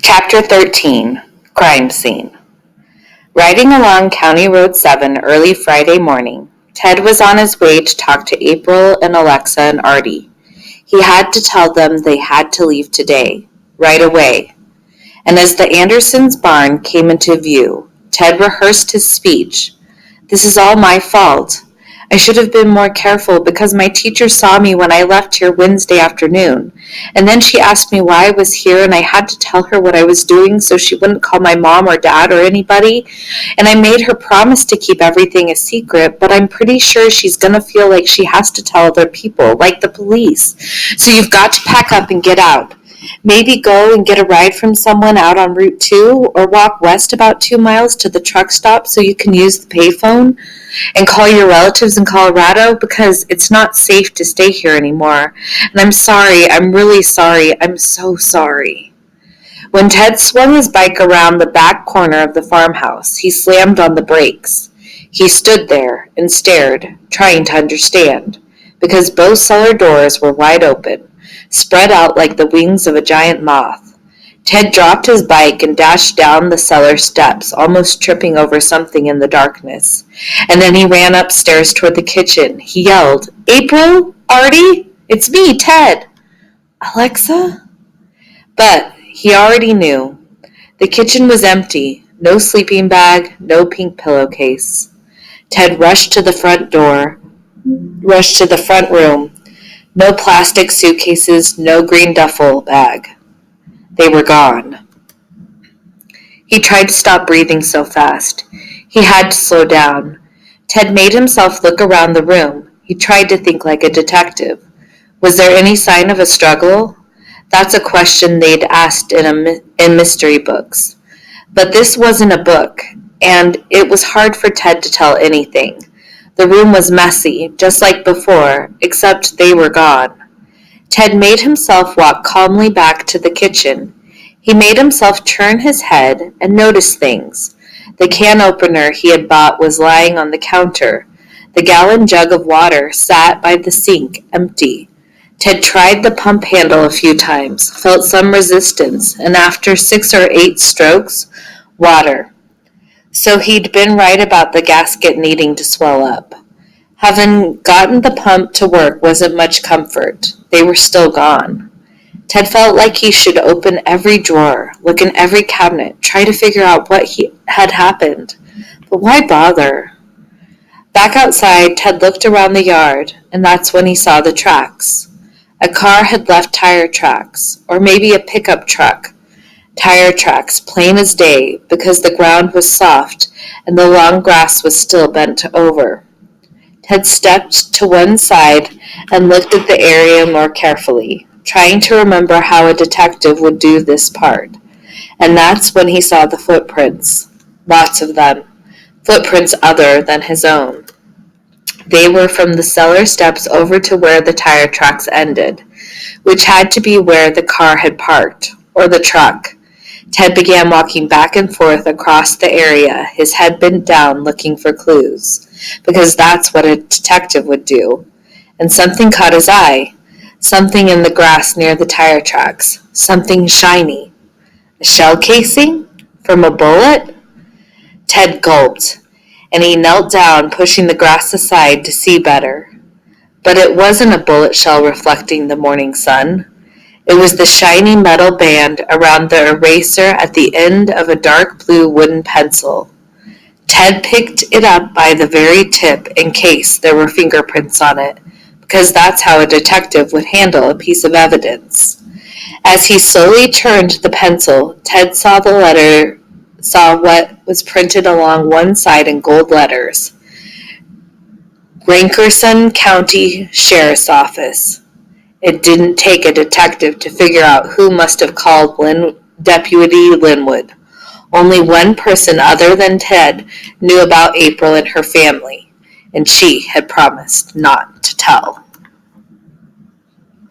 Chapter 13, Crime Scene. Riding along County Road 7 early Friday morning, Ted was on his way to talk to April and Alexa and Artie. He had to tell them they had to leave today, right away. And as the Andersons' barn came into view, Ted rehearsed his speech. "This is all my fault. I should have been more careful because my teacher saw me when I left here Wednesday afternoon. And then she asked me why I was here and I had to tell her what I was doing so she wouldn't call my mom or dad or anybody. And I made her promise to keep everything a secret, but I'm pretty sure she's going to feel like she has to tell other people, like the police. So you've got to pack up and get out. Maybe go and get a ride from someone out on Route 2 or walk west about 2 miles to the truck stop so you can use the payphone and call your relatives in Colorado because it's not safe to stay here anymore. And I'm sorry, I'm really sorry, I'm so sorry." When Ted swung his bike around the back corner of the farmhouse, he slammed on the brakes. He stood there and stared, trying to understand, because both cellar doors were wide open, spread out like the wings of a giant moth. Ted dropped his bike and dashed down the cellar steps, almost tripping over something in the darkness. And then he ran upstairs toward the kitchen. He yelled, "April? Artie? It's me, Ted." "Alexa?" But he already knew. The kitchen was empty. No sleeping bag, no pink pillowcase. Ted rushed to the front room. No plastic suitcases, no green duffel bag. They were gone. He tried to stop breathing so fast. He had to slow down. Ted made himself look around the room. He tried to think like a detective. Was there any sign of a struggle? That's a question they'd asked in mystery books. But this wasn't a book, and it was hard for Ted to tell anything. The room was messy, just like before, except they were gone. Ted made himself walk calmly back to the kitchen. He made himself turn his head and notice things. The can opener he had bought was lying on the counter. The gallon jug of water sat by the sink, empty. Ted tried the pump handle a few times, felt some resistance, and after 6 or 8 strokes, water. So he'd been right about the gasket needing to swell up. Having gotten the pump to work wasn't much comfort. They were still gone. Ted felt like he should open every drawer, look in every cabinet, try to figure out what had happened. But why bother? Back outside, Ted looked around the yard, and that's when he saw the tracks. A car had left tire tracks, or maybe a pickup truck. Tire tracks, plain as day, because the ground was soft and the long grass was still bent over. Ted stepped to one side and looked at the area more carefully, trying to remember how a detective would do this part. And that's when he saw the footprints. Lots of them. Footprints other than his own. They were from the cellar steps over to where the tire tracks ended, which had to be where the car had parked, or the truck. Ted began walking back and forth across the area, his head bent down looking for clues, because that's what a detective would do. And something caught his eye, something in the grass near the tire tracks, something shiny. A shell casing? From a bullet? Ted gulped, and he knelt down, pushing the grass aside to see better. But it wasn't a bullet shell reflecting the morning sun. It was the shiny metal band around the eraser at the end of a dark blue wooden pencil. Ted picked it up by the very tip in case there were fingerprints on it, because that's how a detective would handle a piece of evidence. As he slowly turned the pencil, Ted saw what was printed along one side in gold letters. Rankerson County Sheriff's Office. It didn't take a detective to figure out who must have called Deputy Linwood. Only one person other than Ted knew about April and her family, and she had promised not to tell.